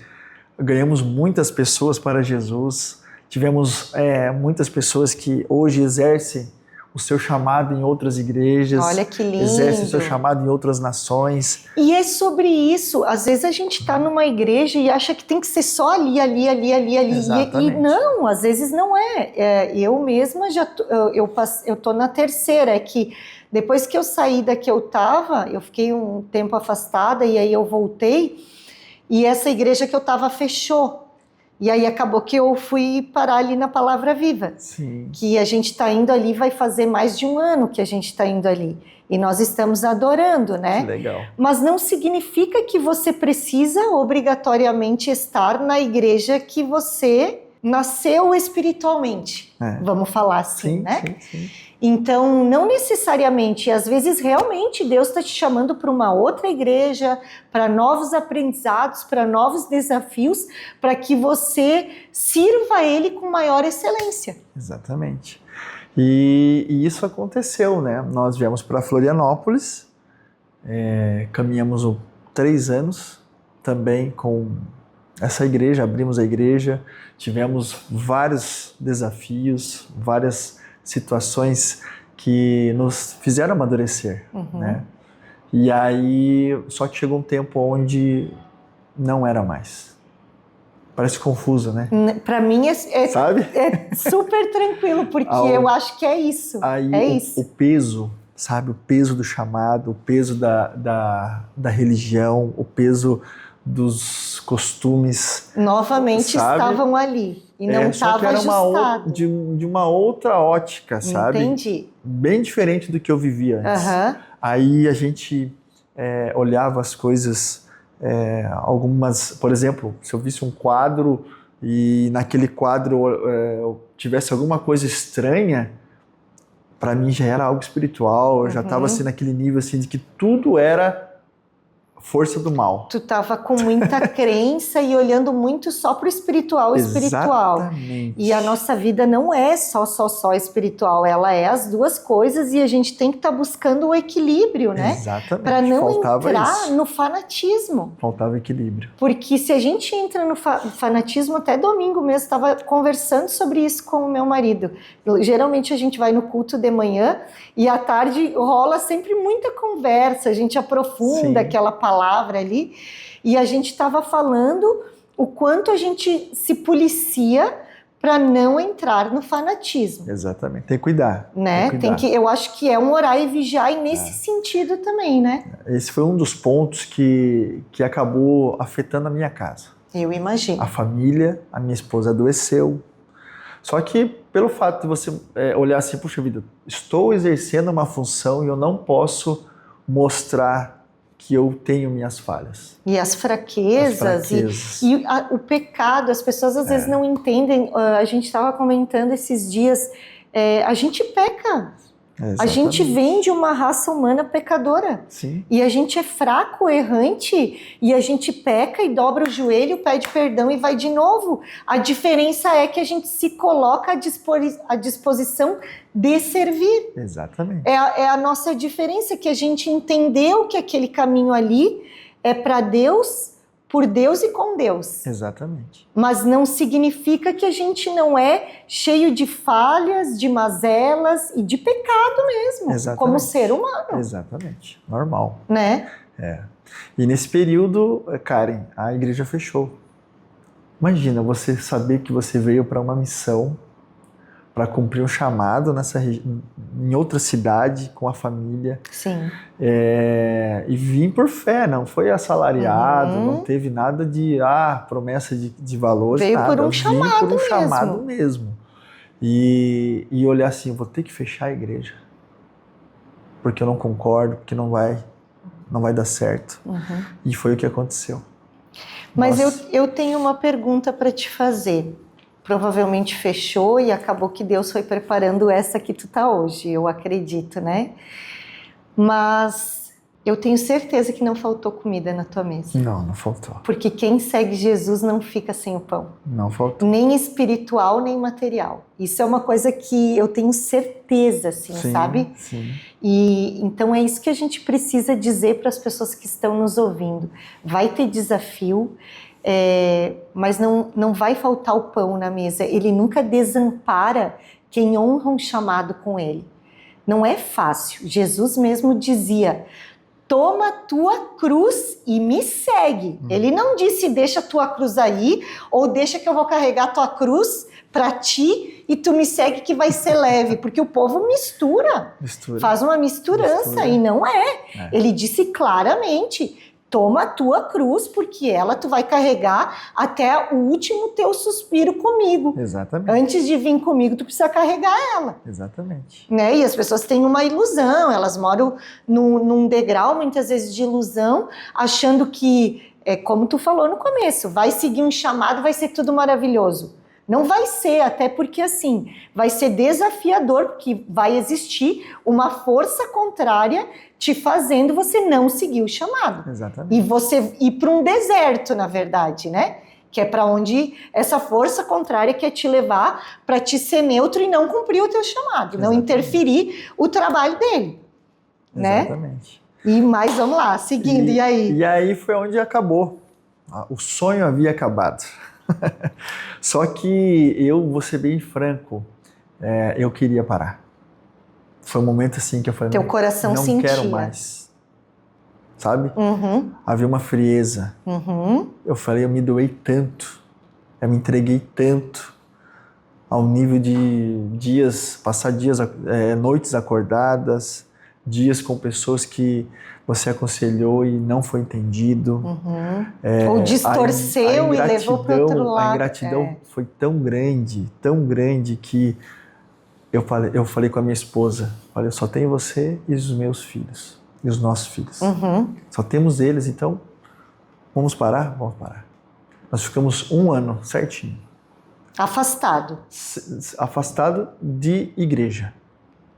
[SPEAKER 2] ganhamos muitas pessoas para Jesus, tivemos muitas pessoas que hoje exercem o seu chamado em outras igrejas.
[SPEAKER 1] Olha que lindo.
[SPEAKER 2] Exercem o seu chamado em outras nações.
[SPEAKER 1] E é sobre isso. Às vezes a gente está numa igreja e acha que tem que ser só ali.
[SPEAKER 2] Exatamente.
[SPEAKER 1] E não, às vezes não é. Eu mesma eu tô na terceira. É que depois que eu saí da que eu estava, eu fiquei um tempo afastada e aí eu voltei e essa igreja que eu estava fechou. E aí acabou que eu fui parar ali na Palavra Viva.
[SPEAKER 2] Sim.
[SPEAKER 1] Que a gente está indo ali, vai fazer mais de 1 ano que a gente está indo ali. E nós estamos adorando, né?
[SPEAKER 2] Que legal.
[SPEAKER 1] Mas não significa que você precisa obrigatoriamente estar na igreja que você nasceu espiritualmente. Vamos falar assim, né?
[SPEAKER 2] Sim.
[SPEAKER 1] Então, não necessariamente, às vezes realmente Deus está te chamando para uma outra igreja, para novos aprendizados, para novos desafios, para que você sirva a Ele com maior excelência.
[SPEAKER 2] Exatamente. E isso aconteceu, né? Nós viemos para Florianópolis, caminhamos 3 anos também com essa igreja, abrimos a igreja, tivemos vários desafios, várias situações que nos fizeram amadurecer, né? E aí, só que chegou um tempo onde não era mais. Parece confuso, né?
[SPEAKER 1] Para mim
[SPEAKER 2] sabe?
[SPEAKER 1] É super tranquilo, porque eu acho que é isso.
[SPEAKER 2] Aí o peso, sabe? O peso do chamado, o peso da religião, o peso dos costumes.
[SPEAKER 1] Novamente estavam ali. E não estava ajustado.
[SPEAKER 2] De uma outra ótica, sabe?
[SPEAKER 1] Entendi.
[SPEAKER 2] Bem diferente do que eu vivia antes. Aí a gente olhava as coisas, algumas... Por exemplo, se eu visse um quadro e naquele quadro tivesse alguma coisa estranha, para mim já era algo espiritual. Eu já estava assim, naquele nível assim, de que tudo era força do mal.
[SPEAKER 1] Tu estava com muita crença e olhando muito só para o espiritual.
[SPEAKER 2] Exatamente.
[SPEAKER 1] E a nossa vida não é só espiritual, ela é as duas coisas e a gente tem que estar buscando o equilíbrio, né?
[SPEAKER 2] Exatamente.
[SPEAKER 1] Para não entrar no fanatismo.
[SPEAKER 2] Faltava equilíbrio.
[SPEAKER 1] Porque se a gente entra no fanatismo, até domingo mesmo, estava conversando sobre isso com o meu marido. Geralmente a gente vai no culto de manhã e à tarde rola sempre muita conversa, a gente aprofunda aquela palavra ali, e a gente estava falando o quanto a gente se policia para não entrar no fanatismo.
[SPEAKER 2] Exatamente, tem que cuidar.
[SPEAKER 1] Né? Eu acho que é um orar e vigiar e nesse sentido também, né?
[SPEAKER 2] Esse foi um dos pontos que acabou afetando a minha casa.
[SPEAKER 1] Eu imagino.
[SPEAKER 2] A família, a minha esposa adoeceu. Só que pelo fato de você olhar assim, puxa vida, estou exercendo uma função e eu não posso mostrar que eu tenho minhas falhas.
[SPEAKER 1] E as fraquezas. E o pecado, as pessoas às vezes não entendem. A gente estava comentando esses dias, a gente peca.
[SPEAKER 2] Exatamente.
[SPEAKER 1] A gente vem de uma raça humana pecadora.
[SPEAKER 2] Sim.
[SPEAKER 1] E a gente é fraco, errante, e a gente peca e dobra o joelho, pede perdão e vai de novo. A diferença é que a gente se coloca à disposição de servir.
[SPEAKER 2] Exatamente.
[SPEAKER 1] É a nossa diferença, que a gente entendeu que aquele caminho ali é para Deus, por Deus e com Deus.
[SPEAKER 2] Exatamente.
[SPEAKER 1] Mas não significa que a gente não é cheio de falhas, de mazelas e de pecado mesmo. Exatamente. Como ser humano.
[SPEAKER 2] Exatamente. Normal.
[SPEAKER 1] Né?
[SPEAKER 2] E nesse período, Karen, a igreja fechou. Imagina você saber que você veio para uma missão, para cumprir um chamado em outra cidade, com a família.
[SPEAKER 1] Sim.
[SPEAKER 2] E vim por fé, não foi assalariado, não teve nada de promessa de valores.
[SPEAKER 1] Veio
[SPEAKER 2] nada.
[SPEAKER 1] por um chamado
[SPEAKER 2] chamado mesmo. e olhar assim, vou ter que fechar a igreja, porque eu não concordo, porque não vai dar certo. E foi o que aconteceu.
[SPEAKER 1] Mas eu tenho uma pergunta para te fazer. Provavelmente fechou e acabou que Deus foi preparando essa que tu tá hoje, eu acredito, né? Mas eu tenho certeza que não faltou comida na tua mesa.
[SPEAKER 2] Não faltou.
[SPEAKER 1] Porque quem segue Jesus não fica sem o pão.
[SPEAKER 2] Não faltou.
[SPEAKER 1] Nem espiritual, nem material. Isso é uma coisa que eu tenho certeza, assim,
[SPEAKER 2] Sim,
[SPEAKER 1] sabe?
[SPEAKER 2] sim.
[SPEAKER 1] E então é isso que a gente precisa dizer para as pessoas que estão nos ouvindo. Vai ter desafio, mas não vai faltar o pão na mesa. Ele nunca desampara quem honra um chamado com ele. Não é fácil. Jesus mesmo dizia: toma a tua cruz e me segue. Ele não disse deixa a tua cruz aí, ou deixa que eu vou carregar a tua cruz para ti e tu me segue que vai ser leve, porque o povo mistura. Faz uma misturança e não é. Ele disse claramente: toma a tua cruz, porque ela tu vai carregar até o último teu suspiro comigo.
[SPEAKER 2] Exatamente.
[SPEAKER 1] Antes de vir comigo, tu precisa carregar ela.
[SPEAKER 2] Exatamente.
[SPEAKER 1] Né? E as pessoas têm uma ilusão, elas moram num degrau, muitas vezes, de ilusão, achando que, como tu falou no começo, vai seguir um chamado, vai ser tudo maravilhoso. Não vai ser, até porque assim, vai ser desafiador, porque vai existir uma força contrária te fazendo você não seguir o chamado.
[SPEAKER 2] Exatamente.
[SPEAKER 1] E você ir para um deserto, na verdade, né? Que é para onde essa força contrária quer te levar para te ser neutro e não cumprir o teu chamado,
[SPEAKER 2] Exatamente.
[SPEAKER 1] não interferir o trabalho dele, né?
[SPEAKER 2] Exatamente.
[SPEAKER 1] Mas vamos lá, seguindo, e aí?
[SPEAKER 2] E aí foi onde acabou. O sonho havia acabado. Só que eu vou ser bem franco, eu queria parar. Foi um momento assim que eu falei,
[SPEAKER 1] teu coração
[SPEAKER 2] não
[SPEAKER 1] sentia.
[SPEAKER 2] quero mais. Sabe? Havia uma frieza. Eu falei, eu me doei tanto, eu me entreguei tanto, ao nível de passar noites acordadas, dias com pessoas que você aconselhou e não foi entendido.
[SPEAKER 1] Ou distorceu e levou para outro lado.
[SPEAKER 2] A ingratidão foi tão grande que eu falei com a minha esposa, olha, eu só tenho você e os meus filhos, e os nossos filhos. Só temos eles, então vamos parar? Vamos parar. Nós ficamos 1 ano certinho.
[SPEAKER 1] Afastado.
[SPEAKER 2] Afastado de igreja,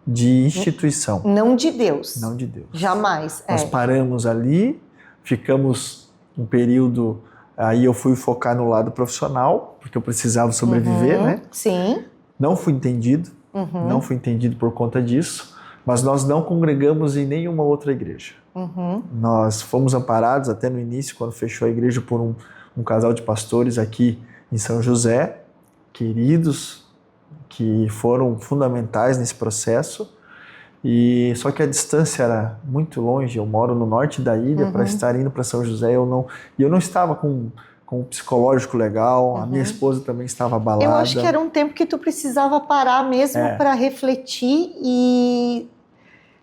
[SPEAKER 2] de instituição.
[SPEAKER 1] Não de Deus.
[SPEAKER 2] Não de Deus.
[SPEAKER 1] Jamais.
[SPEAKER 2] Nós paramos ali, ficamos um período, aí eu fui focar no lado profissional, porque eu precisava sobreviver, né?
[SPEAKER 1] Sim.
[SPEAKER 2] Não fui entendido, não fui entendido por conta disso, mas nós não congregamos em nenhuma outra igreja. Nós fomos amparados até no início, quando fechou a igreja, por um casal de pastores aqui em São José, queridos, que foram fundamentais nesse processo. E só que a distância era muito longe. Eu moro no norte da ilha, para estar indo para São José, eu não estava com um psicológico legal. A minha esposa também estava abalada.
[SPEAKER 1] Eu acho que era um tempo que tu precisava parar mesmo para refletir, e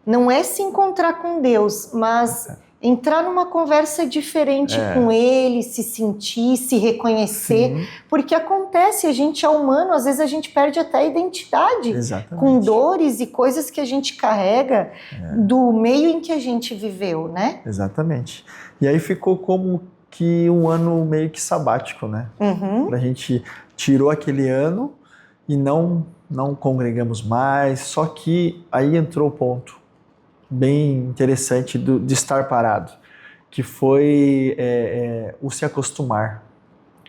[SPEAKER 1] não é se encontrar com Deus, mas entrar numa conversa diferente com Ele, se sentir, se reconhecer. Porque acontece, a gente é humano, às vezes a gente perde até a identidade.
[SPEAKER 2] Exatamente.
[SPEAKER 1] Com dores e coisas que a gente carrega do meio em que a gente viveu, né?
[SPEAKER 2] Exatamente. E aí ficou como que um ano meio que sabático, né? A gente tirou aquele ano e não congregamos mais, só que aí entrou o ponto bem interessante de estar parado, que foi o se acostumar,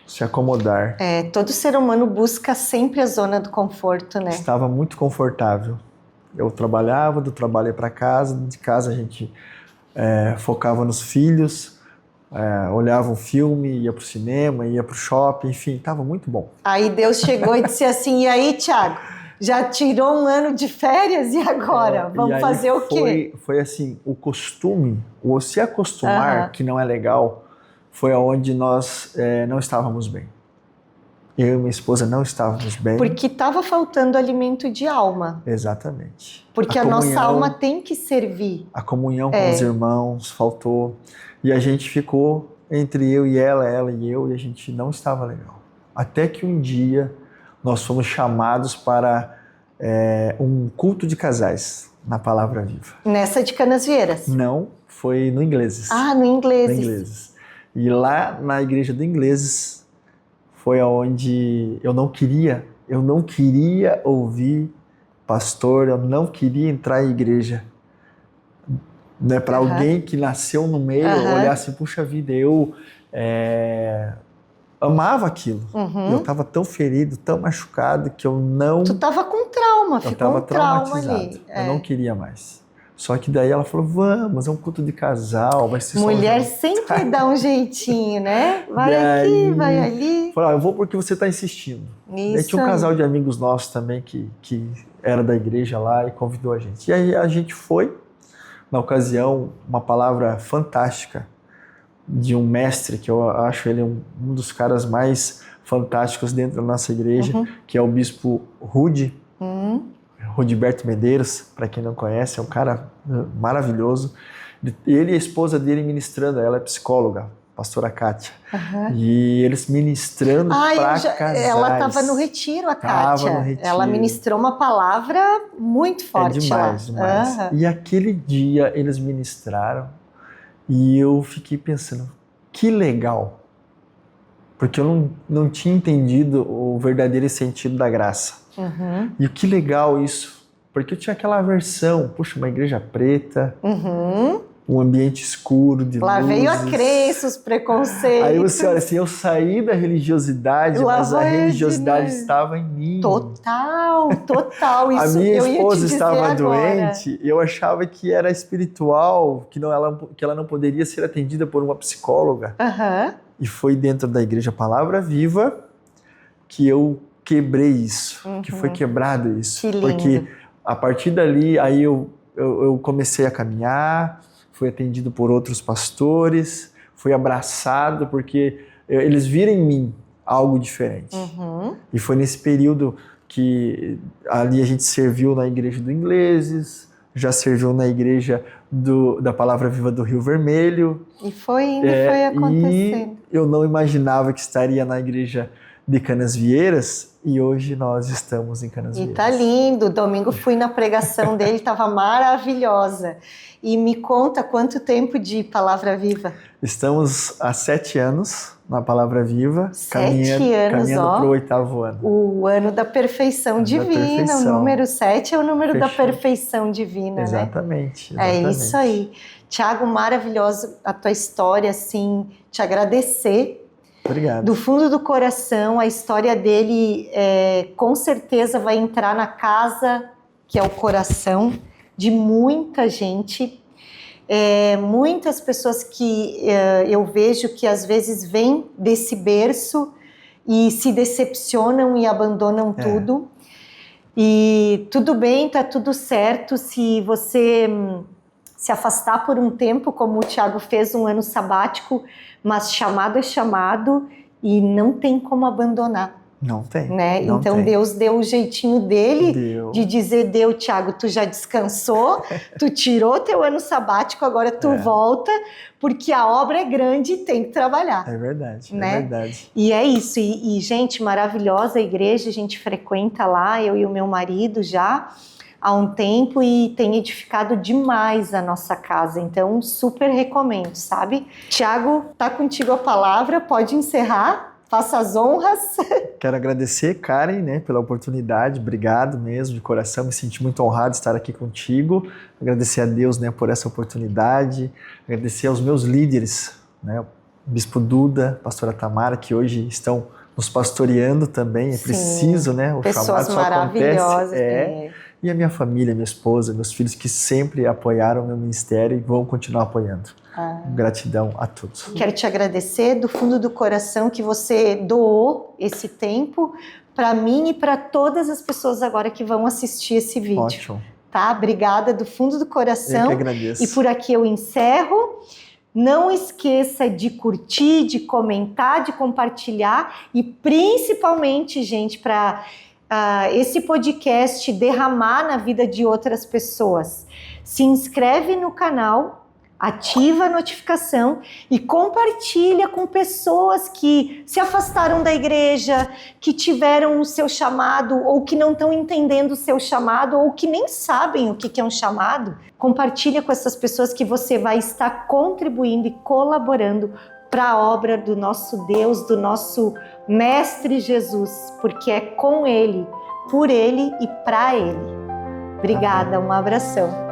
[SPEAKER 2] se acomodar.
[SPEAKER 1] Todo ser humano busca sempre a zona do conforto, né?
[SPEAKER 2] Estava muito confortável. Eu trabalhava, do trabalho ia para casa, de casa a gente focava nos filhos, olhava um filme, ia para o cinema, ia para o shopping, enfim, estava muito bom.
[SPEAKER 1] Aí Deus chegou e disse assim, e aí, Thiago, já tirou um ano de férias e agora? Vamos fazer o quê?
[SPEAKER 2] Foi assim, o costume, o se acostumar, que não é legal, foi onde nós não estávamos bem. Eu e minha esposa não estávamos bem.
[SPEAKER 1] Porque estava faltando alimento de alma.
[SPEAKER 2] Exatamente.
[SPEAKER 1] Porque a nossa alma tem que servir.
[SPEAKER 2] A comunhão com os irmãos faltou. E a gente ficou entre eu e ela e eu, e a gente não estava legal. Até que um dia nós fomos chamados para um culto de casais na Palavra Viva.
[SPEAKER 1] Nessa de Canasvieiras?
[SPEAKER 2] Não, foi no Ingleses.
[SPEAKER 1] Ah, no Ingleses.
[SPEAKER 2] No Ingleses. E lá na igreja do Ingleses foi aonde eu não queria ouvir pastor, eu não queria entrar em igreja. Né, para alguém que nasceu no meio, olhar assim, puxa vida, eu amava aquilo. Eu estava tão ferido, tão machucado, que eu não...
[SPEAKER 1] Tu estava com trauma, ficou um trauma ali.
[SPEAKER 2] Eu não queria mais. Só que daí ela falou, vamos, é um culto de casal, vai ser
[SPEAKER 1] mulher sempre dá um jeitinho, né? Vai aqui, vai ali.
[SPEAKER 2] Falei, eu vou porque você está insistindo.
[SPEAKER 1] Isso.
[SPEAKER 2] Daí tinha um casal de amigos nossos também que era da igreja lá e convidou a gente. E aí a gente foi, na ocasião, uma palavra fantástica de um mestre, que eu acho ele um dos caras mais fantásticos dentro da nossa igreja, que é o bispo Rudiberto Medeiros, para quem não conhece, é um cara maravilhoso. Ele e a esposa dele ministrando, ela é psicóloga, pastora Kátia. E eles ministrando para casais.
[SPEAKER 1] Ela estava no retiro, a Kátia.
[SPEAKER 2] No retiro.
[SPEAKER 1] Ela ministrou uma palavra muito forte
[SPEAKER 2] demais. E aquele dia eles ministraram e eu fiquei pensando, que legal. Porque eu não tinha entendido o verdadeiro sentido da graça. E que legal isso, porque eu tinha aquela aversão, puxa, uma igreja preta, um ambiente escuro de
[SPEAKER 1] lá
[SPEAKER 2] luzes.
[SPEAKER 1] Veio a crença, os preconceitos.
[SPEAKER 2] Aí você olha assim, eu saí da religiosidade, mas a religiosidade estava em mim.
[SPEAKER 1] Total. Isso
[SPEAKER 2] a minha esposa estava doente, eu achava que era espiritual, que ela não poderia ser atendida por uma psicóloga. E foi dentro da igreja Palavra Viva que eu quebrei isso, que foi quebrado isso.
[SPEAKER 1] Que lindo.
[SPEAKER 2] Porque a partir dali, aí eu comecei a caminhar, fui atendido por outros pastores, fui abraçado, porque eles viram em mim algo diferente. E foi nesse período que ali a gente serviu na igreja do Ingleses, já serviu na igreja da Palavra Viva do Rio Vermelho.
[SPEAKER 1] E foi acontecendo.
[SPEAKER 2] E eu não imaginava que estaria na igreja de Canasvieiras, e hoje nós estamos em Canasvieiras.
[SPEAKER 1] E tá lindo, domingo fui na pregação dele, estava maravilhosa. E me conta quanto tempo de Palavra Viva?
[SPEAKER 2] Estamos há 7 anos na Palavra Viva,
[SPEAKER 1] 7 anos,
[SPEAKER 2] caminhando para o 8º ano.
[SPEAKER 1] O ano da perfeição divina, o número 7 é o número da perfeição divina,
[SPEAKER 2] exatamente,
[SPEAKER 1] né? É isso aí. Tiago, maravilhoso a tua história, assim, te agradecer.
[SPEAKER 2] Obrigado.
[SPEAKER 1] Do fundo do coração, a história dele com certeza vai entrar na casa, que é o coração de muita gente. Muitas pessoas que eu vejo que às vezes vêm desse berço e se decepcionam e abandonam tudo. E tudo bem, tá tudo certo se você se afastar por um tempo, como o Tiago fez, um ano sabático, mas chamado é chamado e não tem como abandonar.
[SPEAKER 2] Não tem.
[SPEAKER 1] Né? Então tem. Deus deu o jeitinho dele de dizer, Tiago, tu já descansou, tu tirou teu ano sabático, agora tu volta, porque a obra é grande e tem que trabalhar.
[SPEAKER 2] É verdade,
[SPEAKER 1] né?
[SPEAKER 2] É verdade.
[SPEAKER 1] E é isso, e gente, maravilhosa a igreja, a gente frequenta lá, eu e o meu marido já há um tempo e tem edificado demais a nossa casa, então super recomendo, sabe? Tiago, tá contigo a palavra, pode encerrar, faça as honras.
[SPEAKER 2] Quero agradecer, Karen, né, pela oportunidade, obrigado mesmo, de coração, me senti muito honrado de estar aqui contigo, agradecer a Deus, né, por essa oportunidade, agradecer aos meus líderes, né, o Bispo Duda, Pastora Tamara, que hoje estão nos pastoreando também, é preciso, né, o
[SPEAKER 1] pessoas
[SPEAKER 2] chamado só
[SPEAKER 1] maravilhosas,
[SPEAKER 2] acontece, e a minha família, minha esposa, meus filhos que sempre apoiaram o meu ministério e vão continuar apoiando. Gratidão a todos.
[SPEAKER 1] Quero te agradecer do fundo do coração que você doou esse tempo para mim e para todas as pessoas agora que vão assistir esse vídeo.
[SPEAKER 2] Ótimo.
[SPEAKER 1] Tá? Obrigada do fundo do coração.
[SPEAKER 2] Eu que agradeço.
[SPEAKER 1] E por aqui eu encerro. Não esqueça de curtir, de comentar, de compartilhar e principalmente, gente, para esse podcast derramar na vida de outras pessoas. Se inscreve no canal, ativa a notificação e compartilha com pessoas que se afastaram da igreja, que tiveram o seu chamado ou que não estão entendendo o seu chamado ou que nem sabem o que é um chamado. Compartilha com essas pessoas que você vai estar contribuindo e colaborando para a obra do nosso Deus, do nosso Mestre Jesus, porque é com Ele, por Ele e para Ele. Obrigada, um abração.